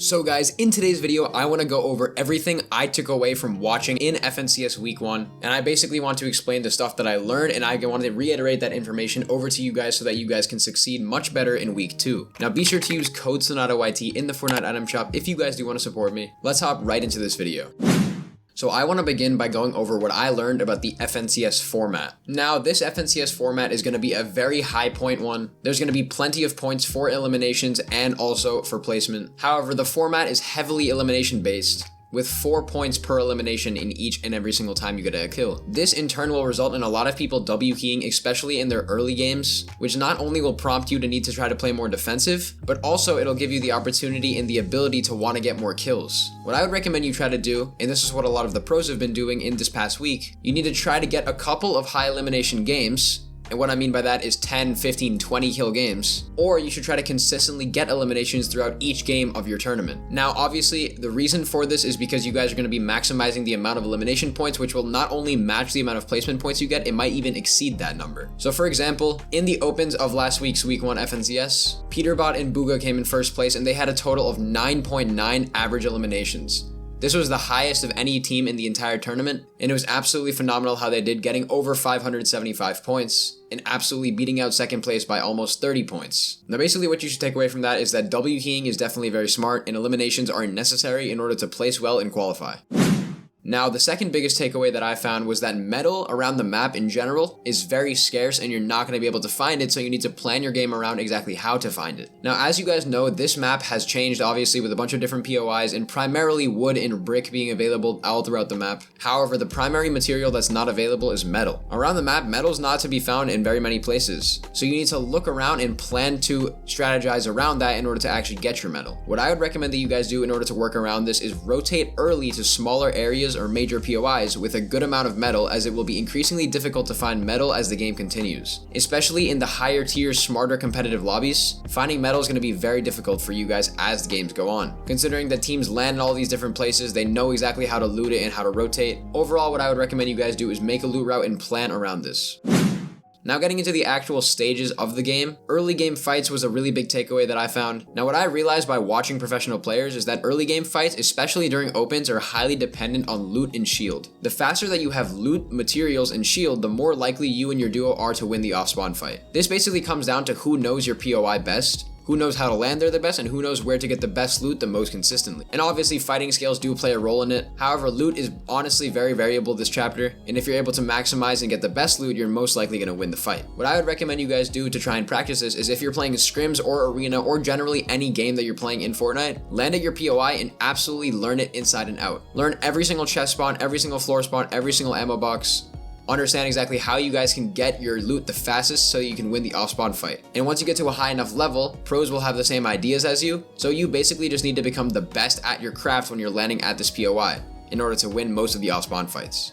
So guys, in today's video, I want to go over everything I took away from watching in FNCS Week 1, and I basically want to explain the stuff that I learned, and I want to reiterate that information over to you guys so that you guys can succeed much better in Week 2. Now be sure to use code SonataYT in the Fortnite item shop if you guys do want to support me. Let's hop right into this video. So I want to begin by going over what I learned about the FNCS format. Now, this FNCS format is going to be a very high point one. There's going to be plenty of points for eliminations and also for placement. However, the format is heavily elimination based, with 4 points per elimination in each and every single time you get a kill. This in turn will result in a lot of people W keying, especially in their early games, which not only will prompt you to need to try to play more defensive, but also it'll give you the opportunity and the ability to want to get more kills. What I would recommend you try to do, and this is what a lot of the pros have been doing in this past week, you need to try to get a couple of high elimination games. And what I mean by that is 10, 15, 20 kill games, or you should try to consistently get eliminations throughout each game of your tournament. Now, obviously, the reason for this is because you guys are going to be maximizing the amount of elimination points, which will not only match the amount of placement points you get, it might even exceed that number. So for example, in the opens of last week's Week 1 FNCS, Peterbot and Booga came in first place, and they had a total of 9.9 average eliminations. This was the highest of any team in the entire tournament, and it was absolutely phenomenal how they did, getting over 575 points and absolutely beating out second place by almost 30 points. Now basically what you should take away from that is that W keying is definitely very smart and eliminations are necessary in order to place well and qualify. Now, the second biggest takeaway that I found was that metal around the map in general is very scarce and you're not going to be able to find it, so you need to plan your game around exactly how to find it. Now, as you guys know, this map has changed obviously with a bunch of different POIs and primarily wood and brick being available all throughout the map. However, the primary material that's not available is metal. Around the map, metal is not to be found in very many places, so you need to look around and plan to strategize around that in order to actually get your metal. What I would recommend that you guys do in order to work around this is rotate early to smaller areas or major POIs with a good amount of metal, as it will be increasingly difficult to find metal as the game continues. Especially in the higher tier, smarter competitive lobbies, finding metal is going to be very difficult for you guys as the games go on. Considering that teams land in all these different places, they know exactly how to loot it and how to rotate. Overall, what I would recommend you guys do is make a loot route and plan around this. Now getting into the actual stages of the game, early game fights was a really big takeaway that I found. Now what I realized by watching professional players is that early game fights, especially during opens, are highly dependent on loot and shield. The faster that you have loot, materials, and shield, the more likely you and your duo are to win the off-spawn fight. This basically comes down to who knows your POI best, who knows how to land there the best, and who knows where to get the best loot the most consistently. And obviously fighting skills do play a role in it. However, loot is honestly very variable this chapter, and if you're able to maximize and get the best loot, you're most likely going to win the fight. What I would recommend you guys do to try and practice this is if you're playing scrims or arena or generally any game that you're playing in Fortnite, land at your POI and absolutely learn it inside and out. Learn every single chest spawn, every single floor spawn, every single ammo box. Understand exactly how you guys can get your loot the fastest so you can win the off-spawn fight. And once you get to a high enough level, pros will have the same ideas as you, so you basically just need to become the best at your craft when you're landing at this POI in order to win most of the off-spawn fights.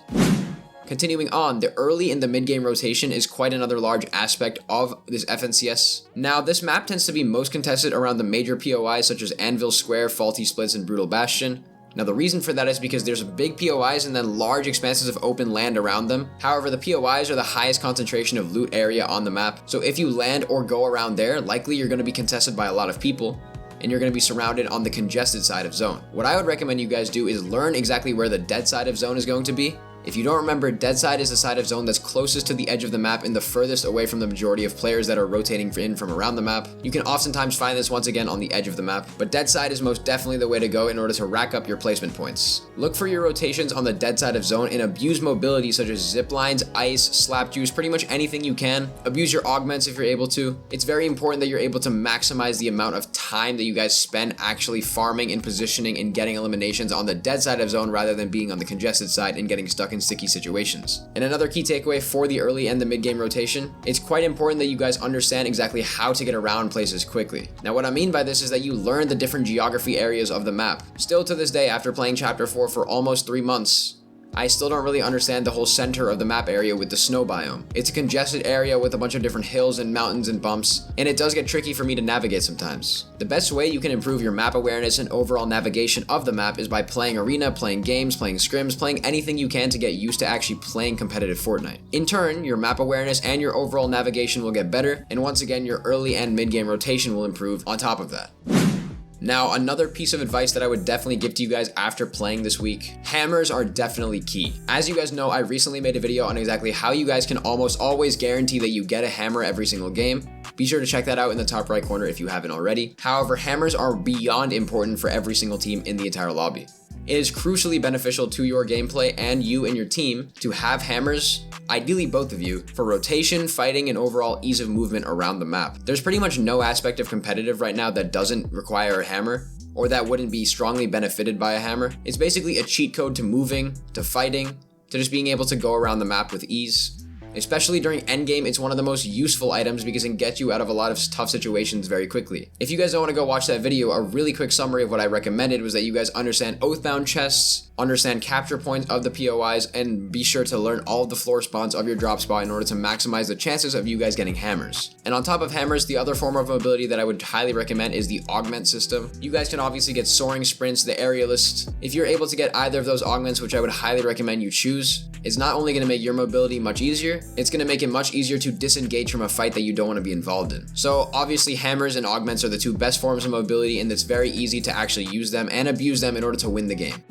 Continuing on, the early and the mid-game rotation is quite another large aspect of this FNCS. Now, this map tends to be most contested around the major POIs such as Anvil Square, Faulty Splits, and Brutal Bastion. Now the reason for that is because there's big POIs and then large expanses of open land around them. However, the POIs are the highest concentration of loot area on the map, so if you land or go around there, likely you're going to be contested by a lot of people, and you're going to be surrounded on the congested side of zone. What I would recommend you guys do is learn exactly where the dead side of zone is going to be. If you don't remember, dead side is the side of zone that's closest to the edge of the map and the furthest away from the majority of players that are rotating in from around the map. You can oftentimes find this once again on the edge of the map, but dead side is most definitely the way to go in order to rack up your placement points. Look for your rotations on the dead side of zone and abuse mobility such as zip lines, ice, slap juice, pretty much anything you can. Abuse your augments if you're able to. It's very important that you're able to maximize the amount of time that you guys spend actually farming and positioning and getting eliminations on the dead side of zone rather than being on the congested side and getting stuck in sticky situations. And another key takeaway for the early and the mid-game rotation, it's quite important that you guys understand exactly how to get around places quickly. Now what I mean by this is that you learn the different geography areas of the map. Still to this day, after playing Chapter 4 for almost 3 months, I still don't really understand the whole center of the map area with the snow biome. It's a congested area with a bunch of different hills and mountains and bumps, and it does get tricky for me to navigate sometimes. The best way you can improve your map awareness and overall navigation of the map is by playing arena, playing games, playing scrims, playing anything you can to get used to actually playing competitive Fortnite. In turn, your map awareness and your overall navigation will get better, and once again, your early and mid-game rotation will improve on top of that. Now, another piece of advice that I would definitely give to you guys after playing this week, hammers are definitely key. As you guys know, I recently made a video on exactly how you guys can almost always guarantee that you get a hammer every single game. Be sure to check that out in the top right corner if you haven't already. However, hammers are beyond important for every single team in the entire lobby. It is crucially beneficial to your gameplay and you and your team to have hammers, ideally both of you, for rotation, fighting, and overall ease of movement around the map. There's pretty much no aspect of competitive right now that doesn't require a hammer, or that wouldn't be strongly benefited by a hammer. It's basically a cheat code to moving, to fighting, to just being able to go around the map with ease. Especially during Endgame, it's one of the most useful items because it can get you out of a lot of tough situations very quickly. If you guys don't want to go watch that video, a really quick summary of what I recommended was that you guys understand oathbound chests, understand capture points of the POIs, and be sure to learn all of the floor spawns of your drop spot in order to maximize the chances of you guys getting hammers. And on top of hammers, the other form of mobility that I would highly recommend is the augment system. You guys can obviously get soaring sprints, the aerialist. If you're able to get either of those augments, which I would highly recommend you choose, it's not only going to make your mobility much easier, it's going to make it much easier to disengage from a fight that you don't want to be involved in. So obviously hammers and augments are the two best forms of mobility, and it's very easy to actually use them and abuse them in order to win the game.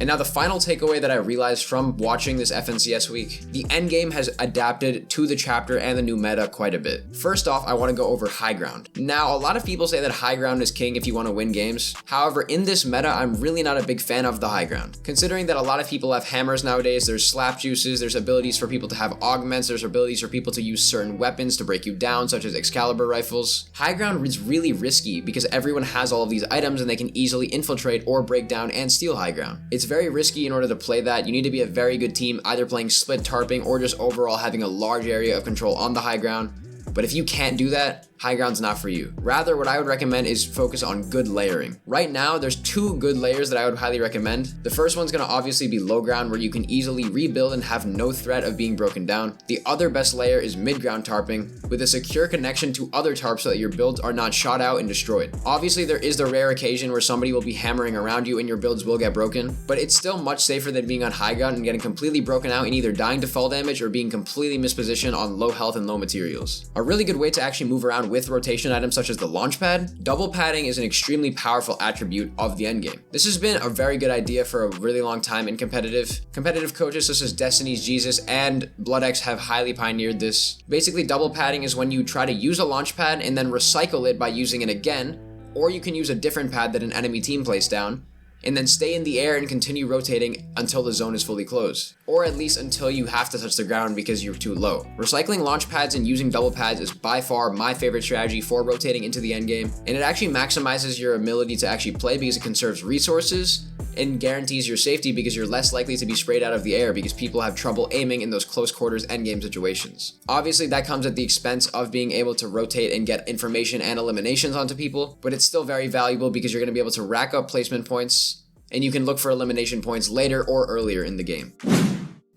And now the final takeaway that I realized from watching this FNCS week, the endgame has adapted to the chapter and the new meta quite a bit. First off, I want to go over high ground. Now, a lot of people say that high ground is king if you want to win games. However, in this meta, I'm really not a big fan of the high ground. Considering that a lot of people have hammers nowadays, there's slap juices, there's abilities for people to have augments, there's abilities for people to use certain weapons to break you down, such as Excalibur rifles. High ground is really risky because everyone has all of these items and they can easily infiltrate or break down and steal high ground. It's very risky in order to play that. You need to be a very good team, either playing split tarping or just overall having a large area of control on the high ground. But if you can't do that, high ground's not for you. Rather, what I would recommend is focus on good layering. Right now, there's two good layers that I would highly recommend. The first one's gonna obviously be low ground, where you can easily rebuild and have no threat of being broken down. The other best layer is mid ground tarping, with a secure connection to other tarps so that your builds are not shot out and destroyed. Obviously, there is the rare occasion where somebody will be hammering around you and your builds will get broken, but it's still much safer than being on high ground and getting completely broken out and either dying to fall damage or being completely mispositioned on low health and low materials. A really good way to actually move around with rotation items such as the launch pad. Double padding is an extremely powerful attribute of the endgame. This has been a very good idea for a really long time in competitive. Competitive coaches such as Destiny's Jesus and BloodX have highly pioneered this. Basically, double padding is when you try to use a launch pad and then recycle it by using it again, or you can use a different pad that an enemy team placed down, and then stay in the air and continue rotating until the zone is fully closed, or at least until you have to touch the ground because you're too low. Recycling launch pads and using double pads is by far my favorite strategy for rotating into the endgame, and it actually maximizes your ability to actually play because it conserves resources and guarantees your safety because you're less likely to be sprayed out of the air because people have trouble aiming in those close quarters endgame situations. Obviously, that comes at the expense of being able to rotate and get information and eliminations onto people, but it's still very valuable because you're going to be able to rack up placement points, and you can look for elimination points later or earlier in the game.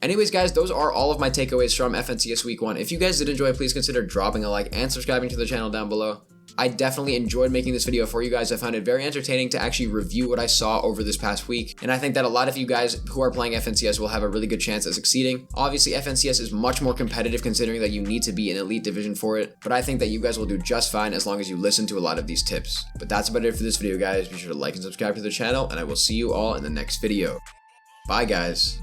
Anyways guys, those are all of my takeaways from FNCS Week 1. If you guys did enjoy, please consider dropping a like and subscribing to the channel down below. I definitely enjoyed making this video for you guys. I found it very entertaining to actually review what I saw over this past week, and I think that a lot of you guys who are playing FNCS will have a really good chance at succeeding. Obviously, FNCS is much more competitive considering that you need to be in elite division for it, but I think that you guys will do just fine as long as you listen to a lot of these tips. But that's about it for this video, guys. Be sure to like and subscribe to the channel, and I will see you all in the next video. Bye, guys.